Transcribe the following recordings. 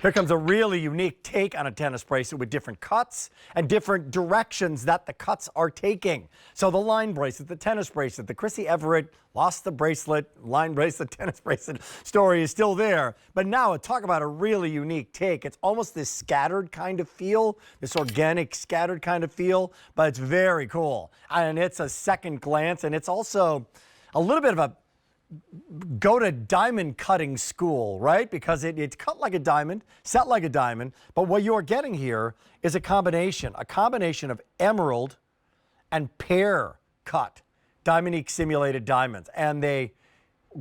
Here comes a really unique take on a tennis bracelet with different cuts and different directions that the cuts are taking. So the line bracelet, the tennis bracelet, the Chrissy Everett lost the bracelet, line bracelet, tennis bracelet story is still there. But now talk about a really unique take. It's almost this scattered kind of feel, this organic scattered kind of feel, but it's very cool. And it's a second glance, and it's also a little bit of a go to diamond cutting school, right? Because it's cut like a diamond, set like a diamond. But what you're getting here is a combination of emerald and pear cut Diamonique simulated diamonds. And they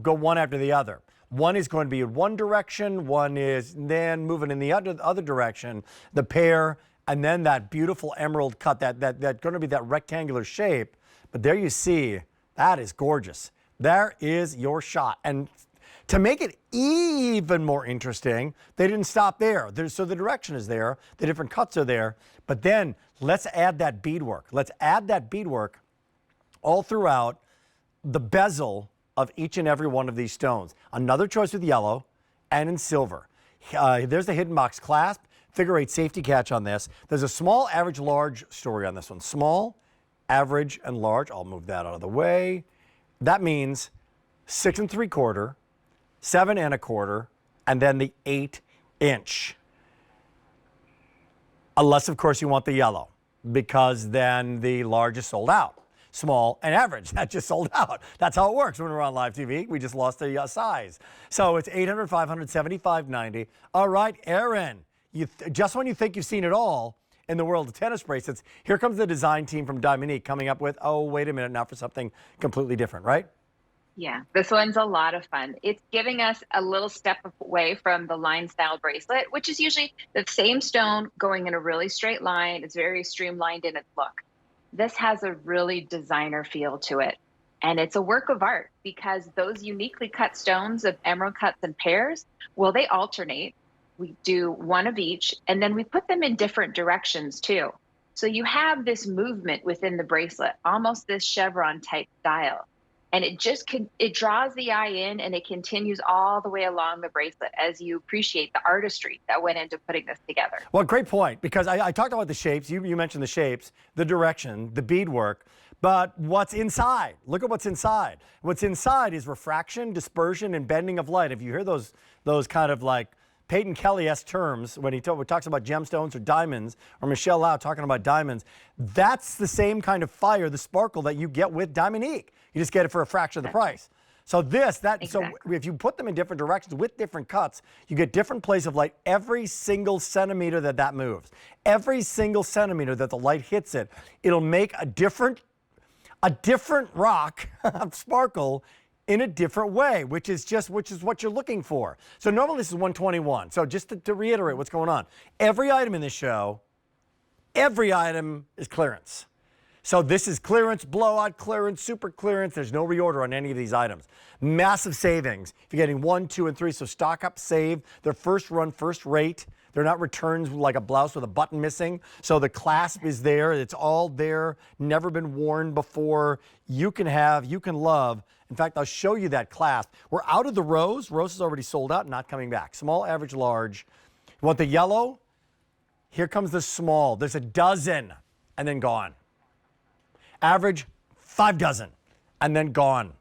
go one after the other. One is going to be in one direction, one is then moving in the other direction, the pear, and then that beautiful emerald cut, that going to be that rectangular shape. But there you see, that is gorgeous. There is your shot. And to make it even more interesting, they didn't stop there. So the direction is there, the different cuts are there, but then let's add that beadwork. Let's add that beadwork all throughout the bezel of each and every one of these stones. Another choice with yellow and in silver. There's the hidden box clasp, figure 8 safety catch on this. There's a small, average, large story on this one. Small, average, and large. I'll move that out of the way. That means 6 3/4, 7 1/4, and then the 8-inch. Unless, of course, you want the yellow, because then the large is sold out. Small and average, that just sold out. That's how it works when we're on live TV. We just lost the size. So it's 800, 500, 75.90. All right, Aaron, just when you think you've seen it all in the world of tennis bracelets, here comes the design team from Diamonique coming up with, oh, wait a minute, now for something completely different, right? Yeah, this one's a lot of fun. It's giving us a little step away from the line style bracelet, which is usually the same stone going in a really straight line. It's very streamlined in its look. This has a really designer feel to it. And it's a work of art because those uniquely cut stones of emerald cuts and pears, well, they alternate. We do one of each, and then we put them in different directions too. So you have this movement within the bracelet, almost this chevron type style. And it draws the eye in, and it continues all the way along the bracelet as you appreciate the artistry that went into putting this together. Well, great point, because I talked about the shapes. You mentioned the shapes, the direction, the beadwork, but what's inside? Look at what's inside. What's inside is refraction, dispersion, and bending of light. If you hear those kind of like Peyton Kelly-esque terms when he talks about gemstones or diamonds, or Michelle Lau talking about diamonds, that's the same kind of fire, the sparkle that you get with Diamonique. You just get it for a fraction of the price. So exactly. So if you put them in different directions with different cuts, you get different places of light every single centimeter that moves. Every single centimeter that the light hits it, it'll make a different rock sparkle in a different way, which is what you're looking for. So normally this is $121. So just to reiterate what's going on, every item in this show, every item is clearance. So this is clearance, blowout clearance, super clearance. There's no reorder on any of these items. Massive savings. If you're getting 1, 2, and 3, so stock up, save. They're first run, first rate. They're not returns like a blouse with a button missing. So the clasp is there. It's all there. Never been worn before. You can have, you can love. In fact, I'll show you that clasp. We're out of the rose. Rose is already sold out, not coming back. Small, average, large. You want the yellow? Here comes the small. There's a dozen and then gone. Average, 5 dozen, and then gone.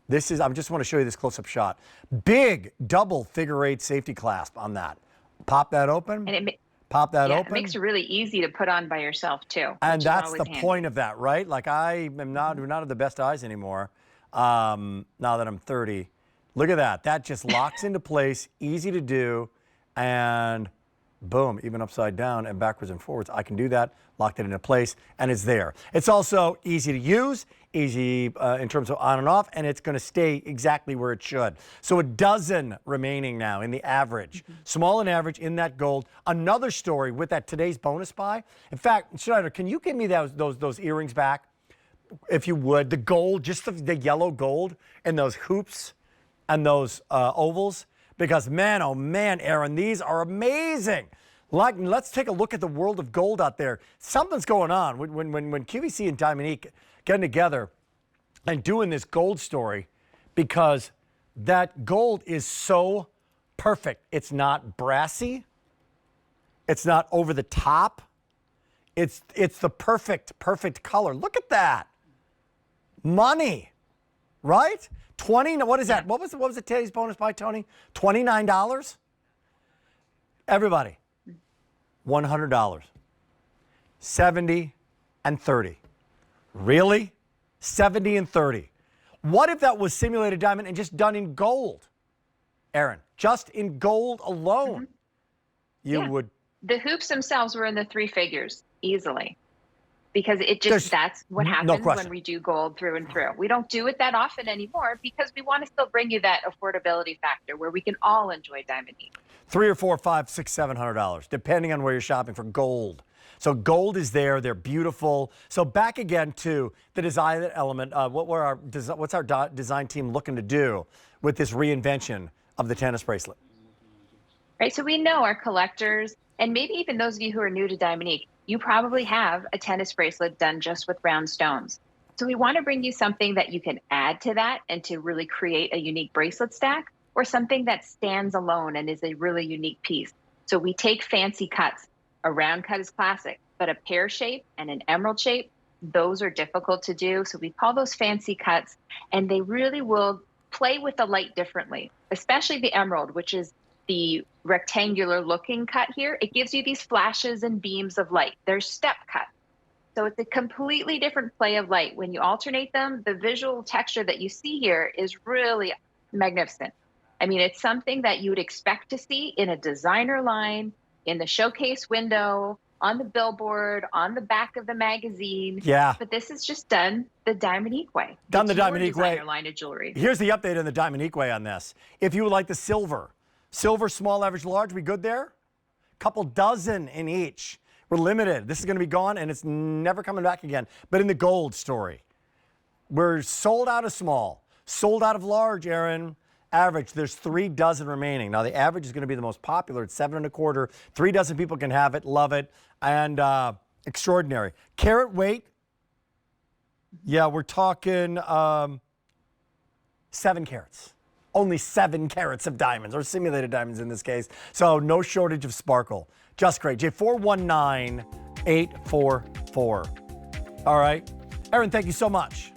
This is, I just want to show you this close-up shot. Big double figure 8 safety clasp on that. Pop that open. And pop that open. It makes it really easy to put on by yourself too. And that's the point of that, right? Like we're not at the best eyes anymore. Now that I'm 30, look at that. That just locks into place, easy to do, and boom, even upside down and backwards and forwards. I can do that, locked it into place, and it's there. It's also easy to use, easy in terms of on and off, and it's going to stay exactly where it should. So a dozen remaining now in the average. Small and average in that gold. Another story with that today's bonus buy. In fact, Schneider, can you give me those earrings back, if you would? The gold, just the yellow gold, and those hoops and those ovals. Because man, oh man, Aaron, these are amazing. Like, let's take a look at the world of gold out there. Something's going on when QVC and Diamonique getting together and doing this gold story, because that gold is so Perfect. It's not brassy. It's not over the top. It's the perfect color. Look at that. Money, right? 20. What is that? What was the today's bonus buy, Tony? $29. Everybody, $100. 70 and 30. Really? 70 and 30. What if that was simulated diamond and just done in gold? Aaron, just in gold alone, you would. The hoops themselves were in the 3 figures easily, because that's what happens when we do gold through and through. We don't do it that often anymore because we want to still bring you that affordability factor where we can all enjoy Diamonique. $300 or $400, $500, $600, $700, depending on where you're shopping for gold. So gold is there. They're beautiful. So back again to the design element. What's our design team looking to do with this reinvention of the tennis bracelet? Right. So we know our collectors, and maybe even those of you who are new to Diamonique, you probably have a tennis bracelet done just with round stones. So we want to bring you something that you can add to that and to really create a unique bracelet stack, or something that stands alone and is a really unique piece. So we take fancy cuts. A round cut is classic, but a pear shape and an emerald shape, those are difficult to do. So we call those fancy cuts, and they really will play with the light differently, especially the emerald, which is the rectangular looking cut here. It gives you these flashes and beams of light. They're step cut. So it's a completely different play of light. When you alternate them, the visual texture that you see here is really magnificent. I mean, it's something that you would expect to see in a designer line, in the showcase window, on the billboard, on the back of the magazine. Yeah. But this is just done the Diamonique way. Done the Diamonique way. Line of jewelry. Here's the update on the Diamonique way on this. If you would like the silver, small, average, large, we good there? Couple dozen in each. We're limited. This is going to be gone, and it's never coming back again. But in the gold story, we're sold out of small, sold out of large, Aaron. Average, there's 3 dozen remaining. Now, the average is going to be the most popular. It's 7 1/4. 3 dozen people can have it, love it, and extraordinary. Carat weight, yeah, we're talking 7 carats. Only 7 carats of diamonds, or simulated diamonds in this case. So no shortage of sparkle. Just great. J419844. All right. Aaron, thank you so much.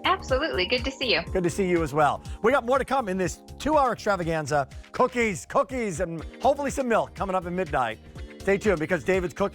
Absolutely. Good to see you. Good to see you as well. We got more to come in this 2-hour extravaganza. Cookies, and hopefully some milk coming up at midnight. Stay tuned because David's cooking.